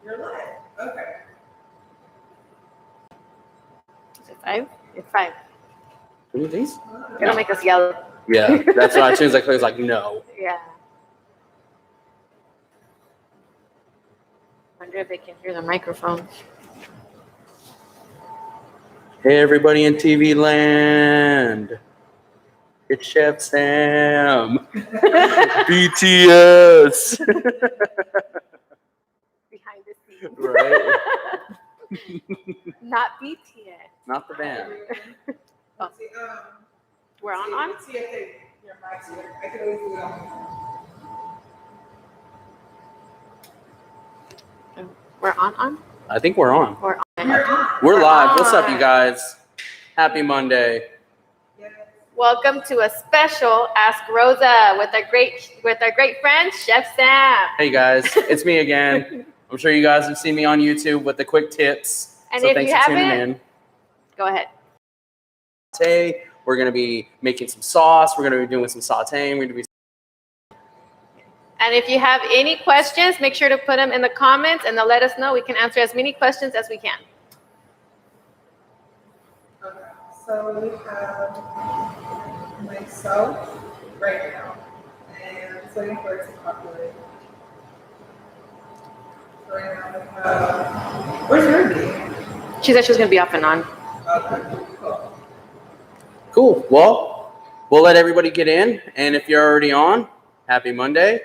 You're live. Okay. Is it 5? It's 5. What do you think? It'll make us yell. Yeah, that's why as soon as I click, it's like, no. Yeah. Wonder if they can hear the microphone. Hey, everybody in TV land. It's Chef Sam. BTS. Behind the scenes. Right? Not BTS. Not the band. Oh. We're on? See if your mic's here. I can always do it on. We're on? I think we're on. We're on. We're live. on. What's up, you guys? Happy Monday. Welcome to a special Ask Rosa with our great friend Chef Sam. Hey guys, it's me again. I'm sure you guys have seen me on YouTube with the quick tips. And so if thanks you for tuning haven't, in. go ahead. Today, we're going to be making some sauce. We're going to be doing some sauteing. We're going to be. And if you have any questions, make sure to put them in the comments and they'll let us know. We can answer as many questions as we can. Okay. So we have myself right now, and it's waiting for it to populate. So right now we have. Where's Ruby? She said she was going to be off and on. Okay. Cool. Cool. Well, we'll let everybody get in. And if you're already on, happy Monday.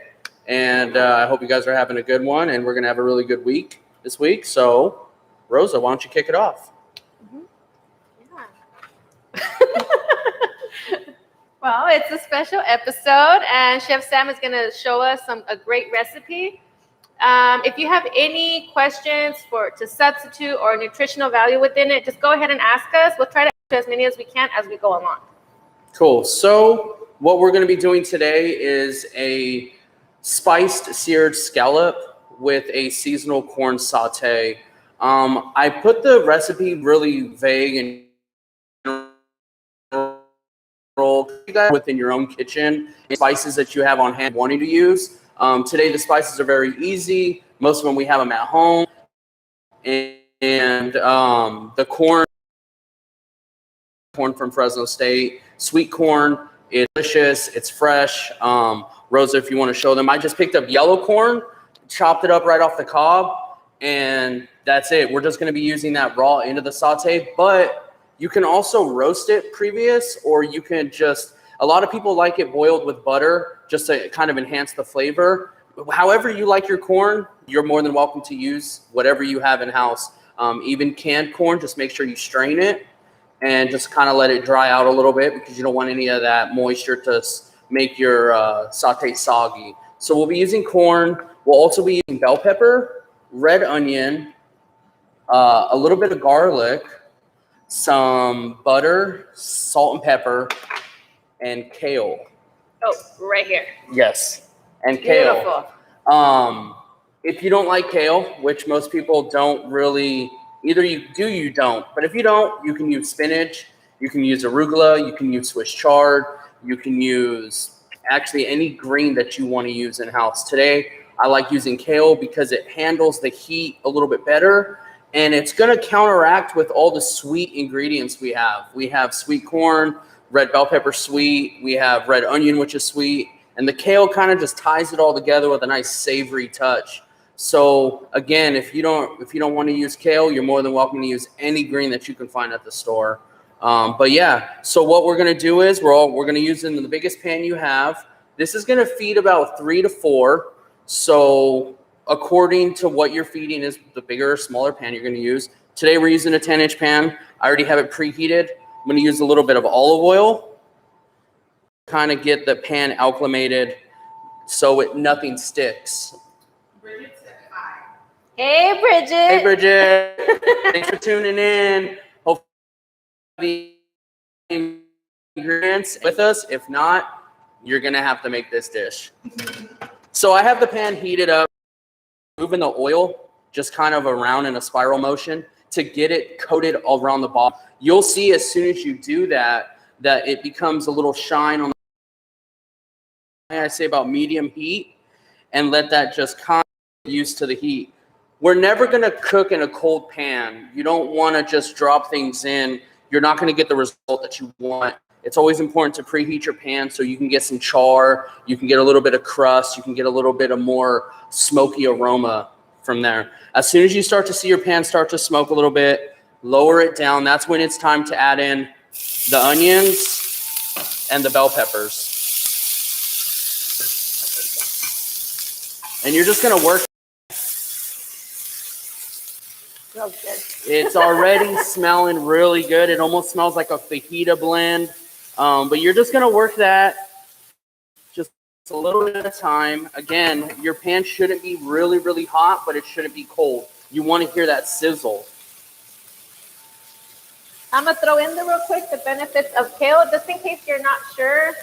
And I hope you guys are having a good one. And we're going to have a really good week this week. So, Rosa, why don't you kick it off? Well, it's a special episode, and Chef Sam is going to show us a great recipe. If you have any questions to substitute or nutritional value within it, just go ahead and ask us. We'll try to answer as many as we can as we go along. Cool. So what we're going to be doing today is a spiced seared scallop with a seasonal corn saute. I put the recipe really vague and you guys within your own kitchen, spices that you have on hand wanting to use. Today, the spices are very easy. Most of them, we have them at home. And the corn from Fresno State, sweet corn, it's delicious, it's fresh. Rosa, if you want to show them, I just picked up yellow corn, chopped it up right off the cob, and that's it. We're just going to be using that raw into the saute, but you can also roast it previous, or you can just, a lot of people like it boiled with butter just to kind of enhance the flavor. However you like your corn, you're more than welcome to use whatever you have in house. Even canned corn, just make sure you strain it and just kind of let it dry out a little bit because you don't want any of that moisture to make your saute soggy. So we'll be using corn. We'll also be using bell pepper, red onion, a little bit of garlic, some butter, salt and pepper, and kale. Oh, right here. Yes, and kale. Beautiful. If you don't like kale, which most people don't really, either you do, you don't. But if you don't, you can use spinach, you can use arugula, you can use Swiss chard, you can use actually any green that you want to use in house. Today, I like using kale because it handles the heat a little bit better. And it's going to counteract with all the sweet ingredients we have. We have sweet corn, red bell pepper sweet. We have red onion, which is sweet. And the kale kind of just ties it all together with a nice savory touch. So again, if you don't want to use kale, you're more than welcome to use any green that you can find at the store. But yeah, so what we're going to do is we're going to use it in the biggest pan you have. This is going to feed about 3 to 4. So according to what you're feeding is the bigger or smaller pan you're going to use. Today we're using a 10-inch pan. I already have it preheated. I'm going to use a little bit of olive oil, kind of get the pan acclimated so nothing sticks. Bridget said hi. Hey, Bridget. Hey, Bridget. Thanks for tuning in. Hopefully the ingredients with us. If not, you're going to have to make this dish. So I have the pan heated up, moving the oil just kind of around in a spiral motion to get it coated all around the bottom. You'll see as soon as you do that, that it becomes a little shine on the, I say about medium heat, and let that just kind of get used to the heat. we're never going to cook in a cold pan. You don't want to just drop things in. You're not going to get the result that you want. It's always important to preheat your pan so you can get some char, you can get a little bit of crust, you can get a little bit of more smoky aroma from there. As soon as you start to see your pan start to smoke a little bit, lower it down. That's when it's time to add in the onions and the bell peppers. And you're just going to work. Smells good. It's already smelling really good. It almost smells like a fajita blend. But you're just going to work that just a little bit at a time. Again, your pan shouldn't be really, really hot, but it shouldn't be cold. You want to hear that sizzle. I'm going to throw in real quick the benefits of kale, just in case you're not sure.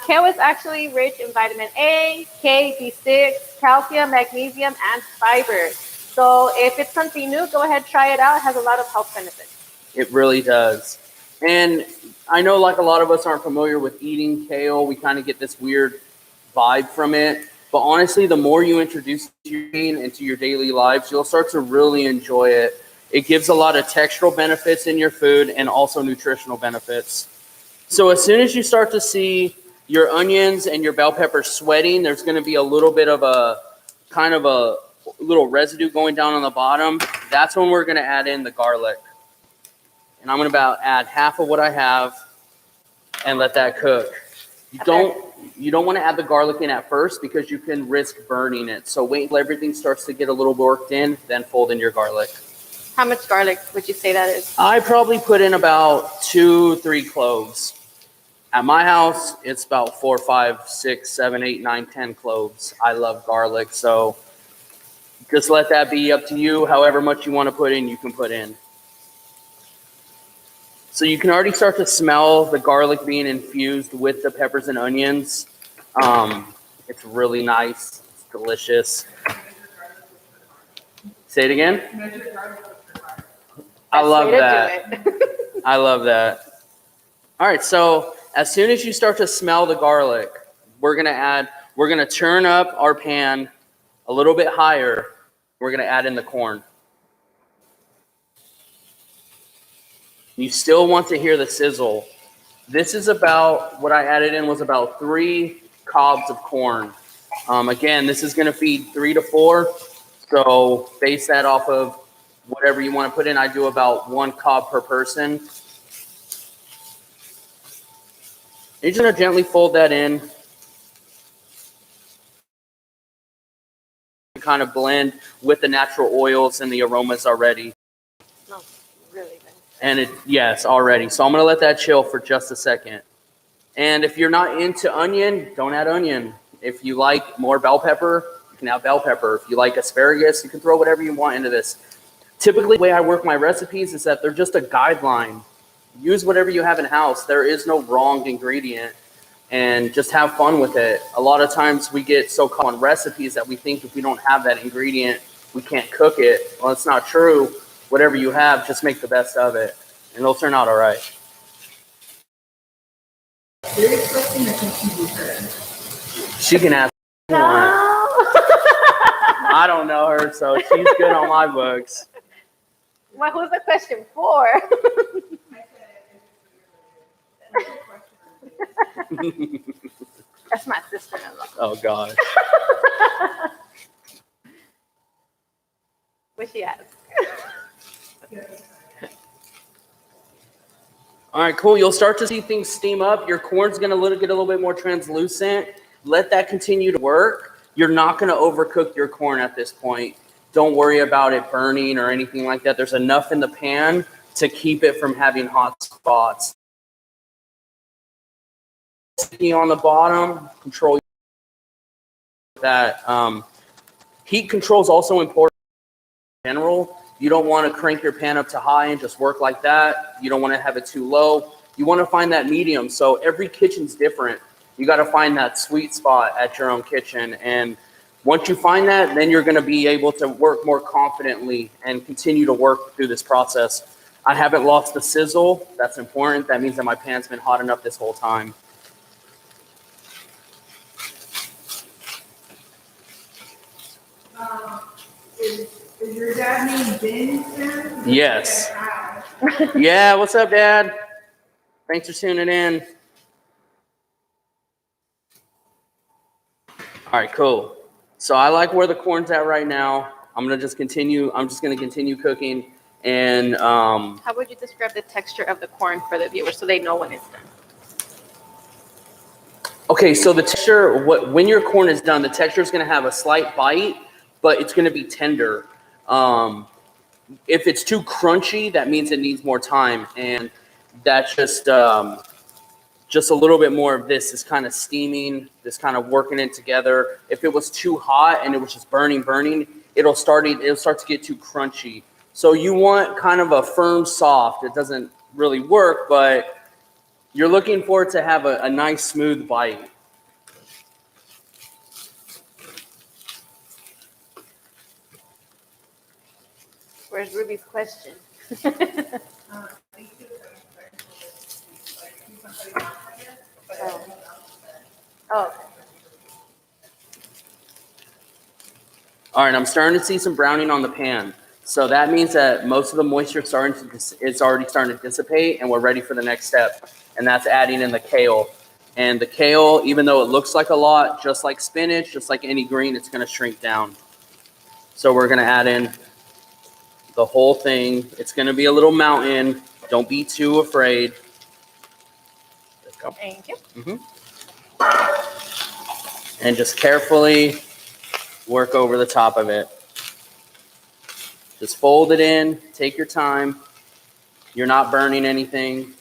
Kale is actually rich in vitamin A, K, B6, calcium, magnesium, and fiber. So if it's something new, go ahead, try it out. It has a lot of health benefits. It really does. And I know like a lot of us aren't familiar with eating kale. We kind of get this weird vibe from it. But honestly, the more you introduce it into your daily lives, you'll start to really enjoy it. It gives a lot of textural benefits in your food and also nutritional benefits. So as soon as you start to see your onions and your bell peppers sweating, there's going to be a little bit of a kind of a little residue going down on the bottom. That's when we're going to add in the garlic. And I'm going to about add half of what I have and let that cook. You don't want to add the garlic in at first because you can risk burning it. So wait until everything starts to get a little worked in, then fold in your garlic. How much garlic would you say that is? I probably put in about 2-3 cloves. At my house, it's about 4, 5, 6, 7, 8, 9, 10 cloves. I love garlic, so just let that be up to you. However much you want to put in, you can put in. So you can already start to smell the garlic being infused with the peppers and onions. It's really nice. It's delicious. Say it again. I love that. I love that. All right, so as soon as you start to smell the garlic, we're gonna turn up our pan a little bit higher. We're gonna add in the corn. You still want to hear the sizzle. This is about, what I added in was about 3 cobs of corn. Again, this is gonna feed 3 to 4. So base that off of whatever you want to put in. I do about 1 cob per person. You're just going to gently fold that in. Kind of blend with the natural oils and the aromas already. Smells really good. And yes, already. So I'm going to let that chill for just a second. And if you're not into onion, don't add onion. If you like more bell pepper, you can add bell pepper. If you like asparagus, you can throw whatever you want into this. Typically, the way I work my recipes is that they're just a guideline. Use whatever you have in house. There is no wrong ingredient, and just have fun with it. A lot of times we get so caught on recipes that we think if we don't have that ingredient, we can't cook it. Well, it's not true. Whatever you have, just make the best of it, and it'll turn out all right. You're expecting a computer. She can ask. No. I don't know her, so she's good on my books. Well, who's the question for? That's my sister-in-law. Oh, God. What she ask? All right, cool. You'll start to see things steam up. Your corn's going to get a little bit more translucent. Let that continue to work. You're not going to overcook your corn at this point. Don't worry about it burning or anything like that. There's enough in the pan to keep it from having hot spots. On the bottom, control that. Heat control is also important in general. You don't want to crank your pan up to high and just work like that. You don't want to have it too low. You want to find that medium. So every kitchen's different. You got to find that sweet spot at your own kitchen. And once you find that, then you're going to be able to work more confidently and continue to work through this process. I haven't lost the sizzle. That's important. That means that my pan's been hot enough this whole time. Is Is your dad named Ben, Sam? Yes. Hi. Yeah, what's up, Dad? Thanks for tuning in. All right, cool. So I like where the corn's at right now. I'm just gonna continue cooking. And How would you describe the texture of the corn for the viewers so they know when it's done? okay, so the texture, when your corn is done, the texture is gonna have a slight bite, but it's gonna be tender. If it's too crunchy, that means it needs more time, and that's just a little bit more of this kind of steaming, this kind of working it together. If it was too hot and it was just burning, it'll start to get too crunchy. So you want kind of a firm soft. It doesn't really work, but you're looking for it to have a nice smooth bite. Where's Ruby's question? Oh, okay. All right, I'm starting to see some browning on the pan. So that means that most of the moisture is already starting to dissipate, and we're ready for the next step, and that's adding in the kale. And the kale, even though it looks like a lot, just like spinach, just like any green, it's going to shrink down. So we're going to add in the whole thing. It's going to be a little mountain. Don't be too afraid. Let's go. Thank you. And just carefully work over the top of it. Just fold it in. Take your time. You're not burning anything.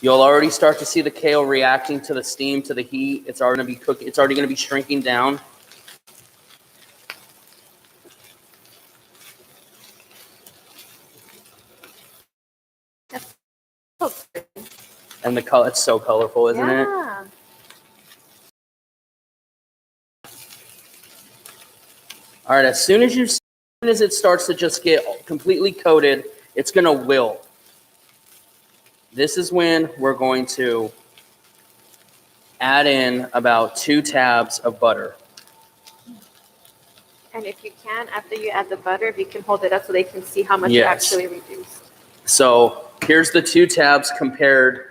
You'll already start to see the kale reacting to the steam, to the heat. It's already going to be cooking. It's already going to be shrinking down. And the color, it's so colorful, isn't it? Yeah. All right, as soon as it starts to just get completely coated, it's going to wilt. This is when we're going to add in about 2 tabs of butter. And if you can, after you add the butter, if you can hold it up so they can see how much you Yes. actually reduced. So here's the 2 tabs compared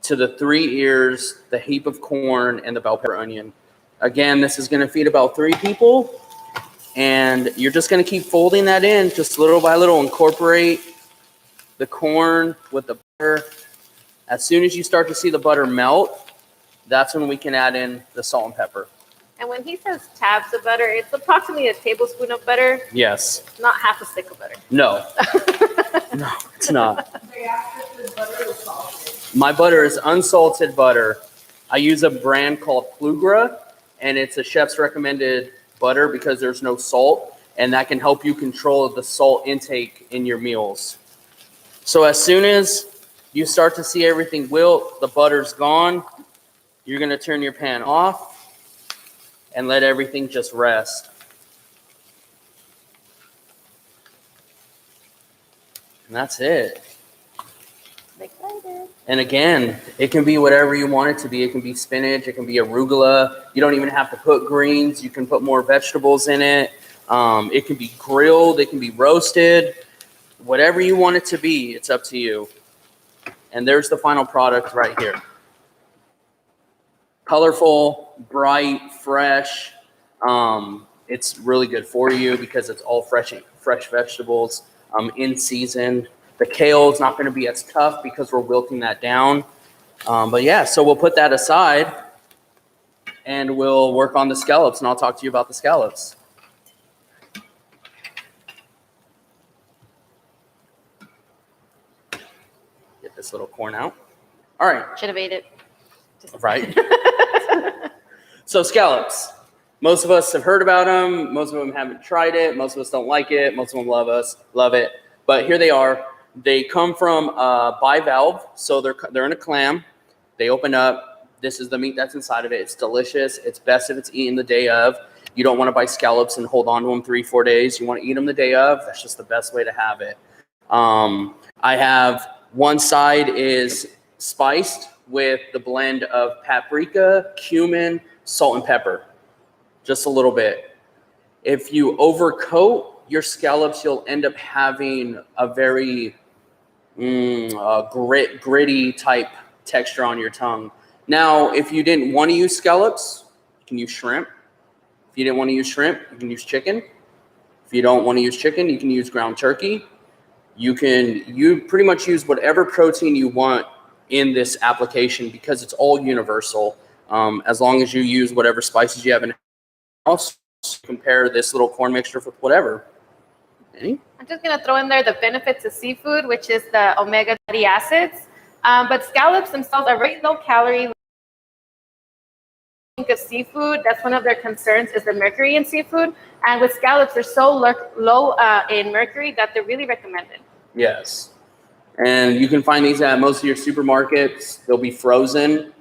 to the 3 ears, the heap of corn, and the bell pepper onion. Again, this is going to feed about 3 people. And you're just going to keep folding that in, just little by little. Incorporate the corn with the butter. As soon as you start to see the butter melt, that's when we can add in the salt and pepper. And when he says tabs of butter, it's approximately a tablespoon of butter, Yes. not half a stick of butter. No. No, it's not. They asked if the butter was salted. My butter is unsalted butter. I use a brand called Plugra, and it's a chef's recommended butter because there's no salt, and that can help you control the salt intake in your meals. So as soon as you start to see everything wilt, the butter's gone, you're going to turn your pan off and let everything just rest. And that's it. I'm excited. And again, it can be whatever you want it to be. It can be spinach. It can be arugula. You don't even have to put greens. You can put more vegetables in it. It can be grilled. It can be roasted. Whatever you want it to be, it's up to you. And there's the final product right here. Colorful, bright, fresh. It's really good for you because it's all fresh vegetables in season. The kale is not going to be as tough because we're wilting that down. But yeah, so we'll put that aside and we'll work on the scallops, and I'll talk to you about the scallops. Get this little corn out. All right. Should have ate it. Right. So scallops. Most of us have heard about them. Most of them haven't tried it. Most of us don't like it. Most of them love it. But here they are. They come from bivalve, so they're in a clam. They open up. This is the meat that's inside of it. It's delicious. It's best if it's eaten the day of. You don't want to buy scallops and hold on to them 3-4 days. You want to eat them the day of. That's just the best way to have it. I have one side is spiced with the blend of paprika, cumin, salt and pepper, just a little bit. If you overcoat your scallops, you'll end up having a very gritty type texture on your tongue. Now, if you didn't want to use scallops, you can use shrimp. If you didn't want to use shrimp, you can use chicken. If you don't want to use chicken, you can use ground turkey. You pretty much use whatever protein you want in this application because it's all universal. As long as you use whatever spices you have in the house, compare this little corn mixture with whatever. Any? I'm just going to throw in there the benefits of seafood, which is the omega fatty acids. But scallops themselves are very low calorie. Think of seafood, that's one of their concerns is the mercury in seafood. And with scallops, they're so low in mercury that they're really recommended. Yes. And you can find these at most of your supermarkets. They'll be frozen.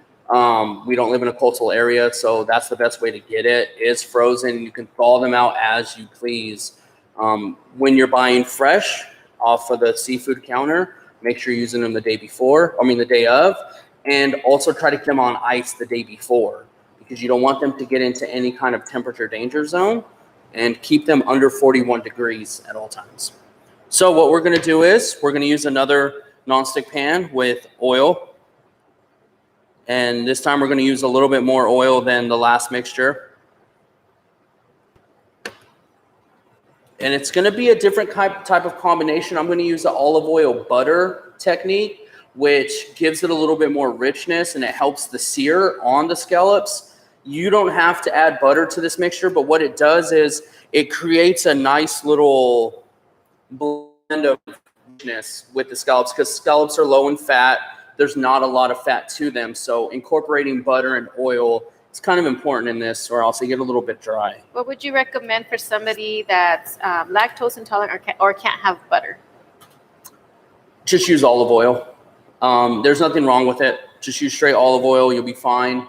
We don't live in a coastal area, so that's the best way to get it is frozen. You can thaw them out as you please. When you're buying fresh off of the seafood counter, make sure you're using them the day of, and also try to get them on ice the day before because you don't want them to get into any kind of temperature danger zone, and keep them under 41 degrees at all times. So what we're going to do is we're going to use another nonstick pan with oil. And this time we're going to use a little bit more oil than the last mixture. And it's going to be a different type of combination. I'm going to use the olive oil butter technique, which gives it a little bit more richness and it helps the sear on the scallops. You don't have to add butter to this mixture, but what it does is it creates a nice little blend of richness with the scallops because scallops are low in fat. There's not a lot of fat to them. So incorporating butter and oil is kind of important in this, or else they get a little bit dry. What would you recommend for somebody that's lactose intolerant or can't have butter? Just use olive oil. There's nothing wrong with it. Just use straight olive oil. You'll be fine.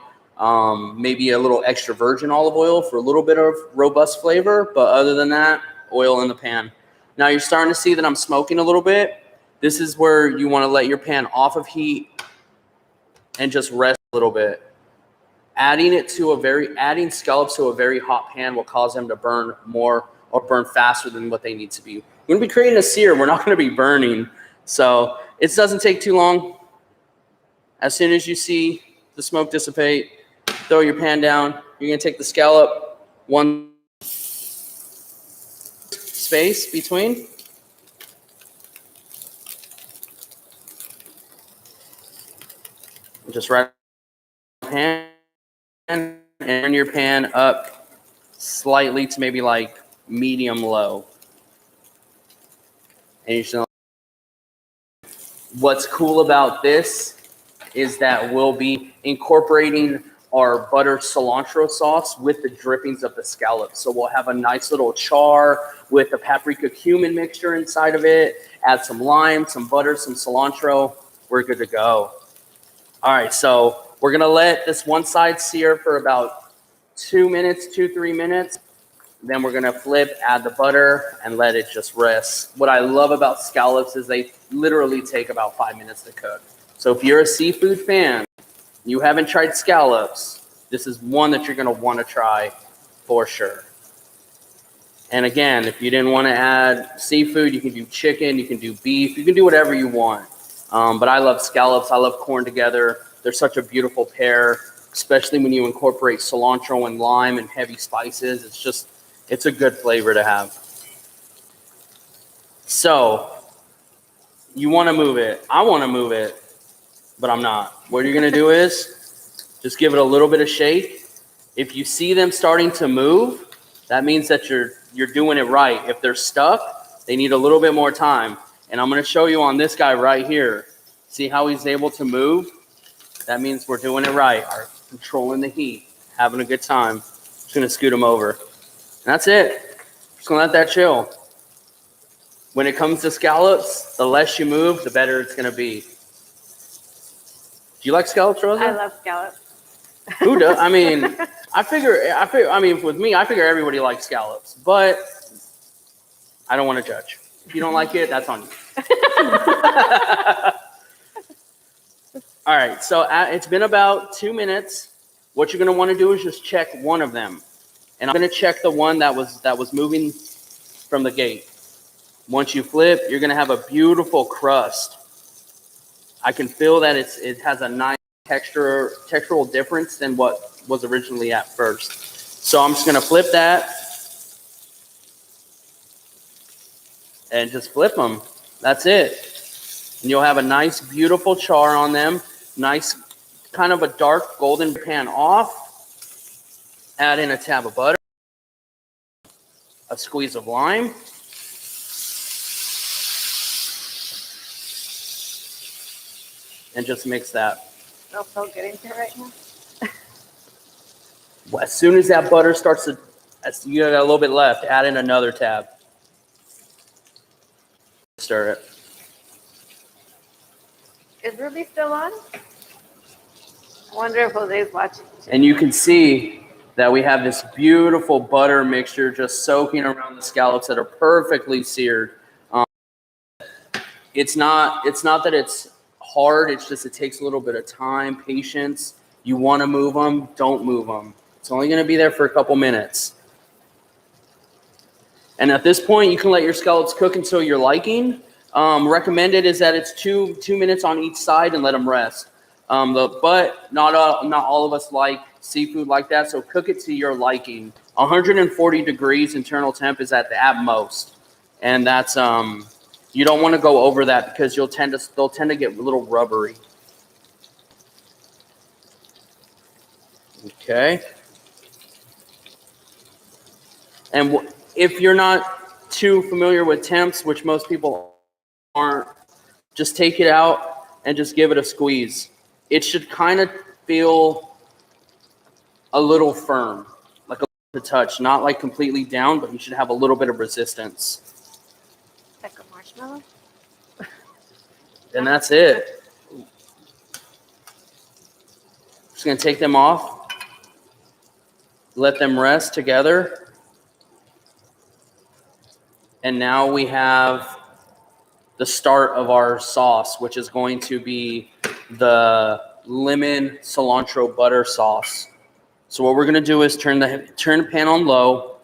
Maybe a little extra virgin olive oil for a little bit of robust flavor. But other than that, oil in the pan. Now you're starting to see that I'm smoking a little bit. This is where you want to let your pan off of heat and just rest a little bit. Adding scallops to a very hot pan will cause them to burn more or burn faster than what they need to be. We're going to be creating a sear. We're not going to be burning. So it doesn't take too long. As soon as you see the smoke dissipate, throw your pan down. You're going to take the scallop, one space between. Just right pan and turn your pan up slightly to maybe like medium low. And you should. What's cool about this is that we'll be incorporating our butter cilantro sauce with the drippings of the scallops. So we'll have a nice little char with the paprika cumin mixture inside of it. Add some lime, some butter, some cilantro. We're good to go. All right, so we're going to let this one side sear for about 3 minutes. Then we're going to flip, add the butter, and let it just rest. What I love about scallops is they literally take about 5 minutes to cook. So if you're a seafood fan, you haven't tried scallops, this is one that you're going to want to try for sure. And again, if you didn't want to add seafood, you can do chicken, you can do beef, you can do whatever you want. But I love scallops. I love corn together. They're such a beautiful pair, especially when you incorporate cilantro and lime and heavy spices. It's a good flavor to have. So you want to move it. I want to move it, but I'm not. What you're going to do is just give it a little bit of shake. If you see them starting to move, that means that you're doing it right. If they're stuck, they need a little bit more time. And I'm going to show you on this guy right here. See how he's able to move? That means we're doing it right. We're controlling the heat, having a good time. Just going to scoot him over. And that's it. Just going to let that chill. When it comes to scallops, the less you move, the better it's going to be. Do you like scallops, Rosa? I love scallops. Who does? I mean, with me, I figure everybody likes scallops, but I don't want to judge. If you don't like it, that's on you. All right, so it's been about 2 minutes. What you're going to want to do is just check one of them. And I'm going to check the one that was moving from the gate. Once you flip, you're going to have a beautiful crust. I can feel that it has a nice textural difference than what was originally at first. So I'm just going to flip that and just flip them. That's it. And you'll have a nice, beautiful char on them. Nice, kind of a dark golden pan off. Add in a tab of butter, a squeeze of lime, and just mix that. Smells so good in here right now. As soon as that butter starts to, you got a little bit left, add in another tab. Stir it. Is Ruby still on? I wonder if Jose's watching. And you can see that we have this beautiful butter mixture just soaking around the scallops that are perfectly seared. It's not that it's hard. It's just it takes a little bit of time, patience. You want to move them, don't move them. It's only going to be there for a couple minutes. And at this point, you can let your scallops cook until your liking. Recommended is that it's two minutes on each side and let them rest. But not all of us like seafood like that, so cook it to your liking. 140 degrees internal temp is at most, and that's you don't want to go over that because they'll tend to get a little rubbery. Okay. And if you're not too familiar with temps, which most people aren't, just take it out and just give it a squeeze. It should kind of feel a little firm, like a touch, not like completely down, but you should have a little bit of resistance. Like a marshmallow? And that's it. Just gonna take them off, let them rest together. And now we have the start of our sauce, which is going to be the lemon cilantro butter sauce. So what we're going to do is turn the pan on low,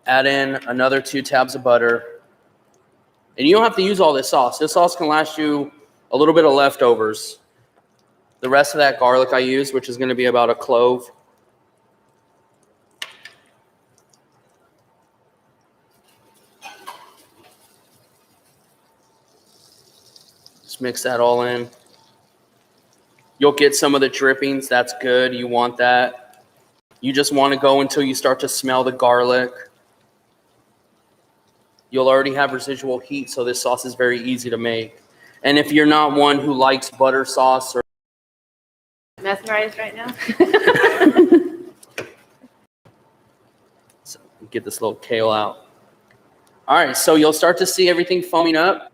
add in another 2 tabs of butter. And you don't have to use all this sauce. This sauce can last you a little bit of leftovers. The rest of that garlic I use, which is going to be about a clove. Just mix that all in. You'll get some of the drippings. That's good. You want that. You just want to go until you start to smell the garlic. You'll already have residual heat, so this sauce is very easy to make. And if you're not one who likes butter sauce or Mesmerized right now. so get this little kale out. All right, so you'll start to see everything foaming up.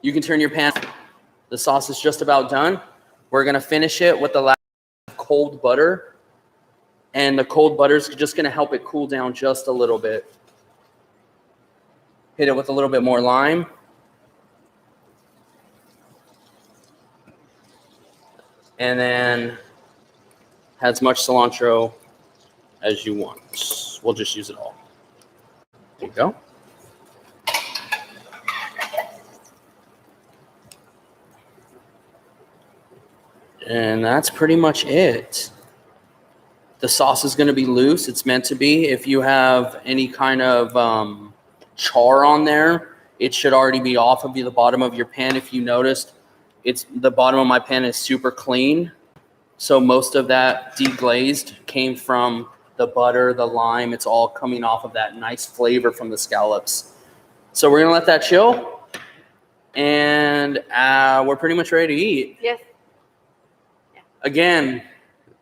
You can turn your pan. The sauce is just about done. We're going to finish it with the last cold butter. And the cold butter is just going to help it cool down just a little bit. Hit it with a little bit more lime. And then as much cilantro as you want. We'll just use it all. There you go. And that's pretty much it. The sauce is going to be loose. It's meant to be. If you have any kind of char on there, it should already be off of the bottom of your pan. If you noticed, the bottom of my pan is super clean. So most of that deglazed came from the butter, the lime. It's all coming off of that nice flavor from the scallops. So we're going to let that chill. And we're pretty much ready to eat. Yes. Again,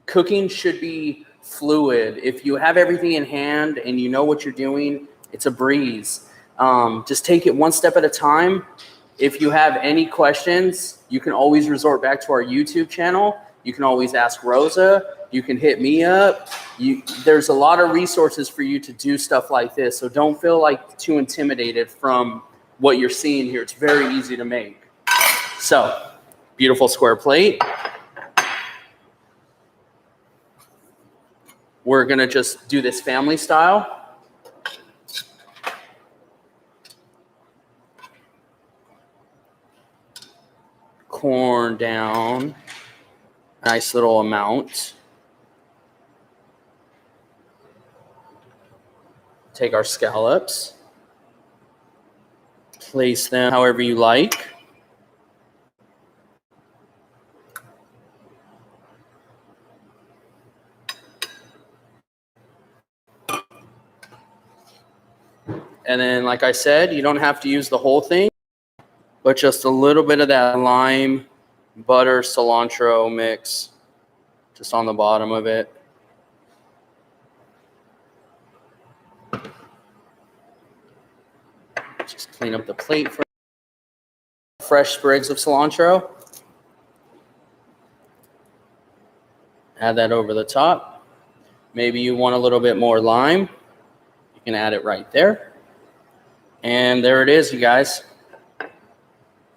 cooking should be fluid. If you have everything in hand and you know what you're doing, it's a breeze. Just take it one step at a time. If you have any questions, you can always resort back to our YouTube channel. You can always ask Rosa. You can hit me up. There's a lot of resources for you to do stuff like this. So don't feel like too intimidated from what you're seeing here. It's very easy to make. So, beautiful square plate. We're gonna just do this family style. Corn down, nice little amount. Take our scallops, place them however you like. And then, like I said, you don't have to use the whole thing, but just a little bit of that lime, butter, cilantro mix just on the bottom of it. Just clean up the plate for fresh sprigs of cilantro. Add that over the top. Maybe you want a little bit more lime. You can add it right there. And there it is, you guys.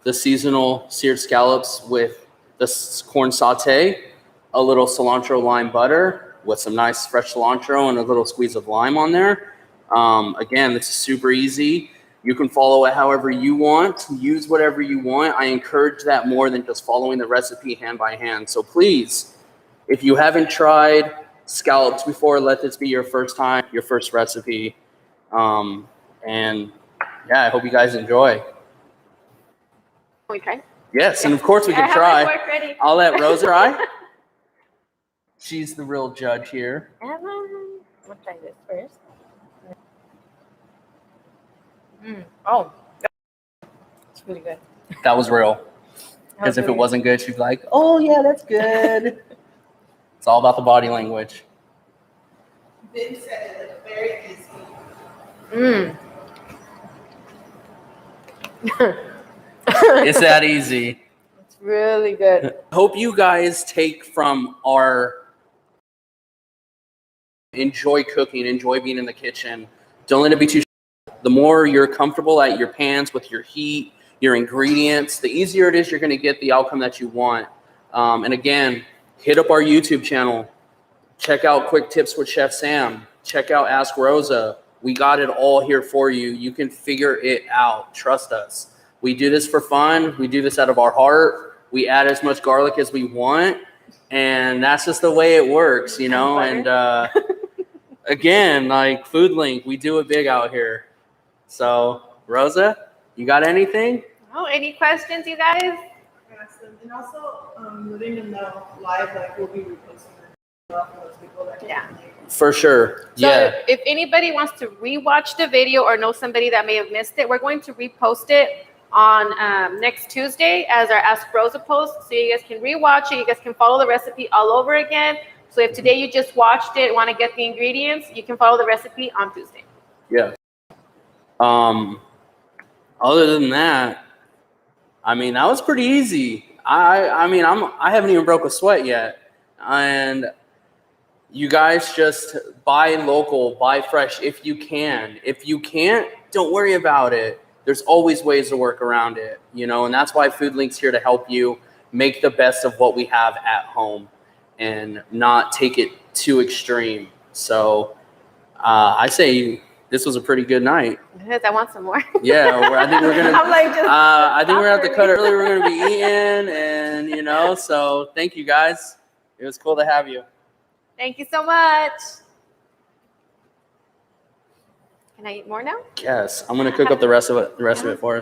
The seasonal seared scallops with the corn saute, a little cilantro lime butter with some nice fresh cilantro and a little squeeze of lime on there. Again, this is super easy. You can follow it however you want. Use whatever you want. I encourage that more than just following the recipe hand by hand. So please, if you haven't tried scallops before, let this be your first time, your first recipe. And yeah, I hope you guys enjoy. Can we try? Yes, and of course we can I have try. my fork ready. I'll let Rosa try. She's the real judge here. I'm gonna try this first. Oh, it's really good. That was real. Because if it wasn't good, she'd be like, oh yeah, that's good. It's all about the body language. Ben said it was very easy. It's that easy. It's really good. Hope you guys take from our enjoy cooking, enjoy being in the kitchen. Don't let it be too. The more you're comfortable at your pans with your heat, your ingredients, the easier it is you're going to get the outcome that you want. And again, hit up our YouTube channel. Check out Quick Tips with Chef Sam. Check out Ask Rosa. We got it all here for you. You can figure it out. Trust us. We do this for fun. We do this out of our heart. We add as much garlic as we want. And that's just the way it works, you know? And again, like Food Link, we do it big out here. So, Rosa, you got anything? Oh, any questions, you guys? Ask them. And also letting them know live, like we'll be reposting for those people that can For sure. So Yeah. if anybody wants to rewatch the video or know somebody that may have missed it, we're going to repost it on next Tuesday as our Ask Rosa post. So you guys can rewatch it. You guys can follow the recipe all over again. So if today you just watched it, want to get the ingredients, you can follow the recipe on Tuesday. Yeah. Other than that, I mean, that was pretty easy. I mean, I haven't even broke a sweat yet. And you guys just buy local, buy fresh if you can. If you can't, don't worry about it. There's always ways to work around it, you know, and that's why Food Link's here to help you make the best of what we have at home and not take it too extreme. So I say this was a pretty good night. Because I want some more. Yeah, I think we're gonna. I'm like, just I think we're gonna have to stop cut for it early. We're gonna be eating, and you know. So thank you guys. It was cool to have you. Thank you so much. Can I eat more now? Yes, I'm gonna cook up the rest of it for us.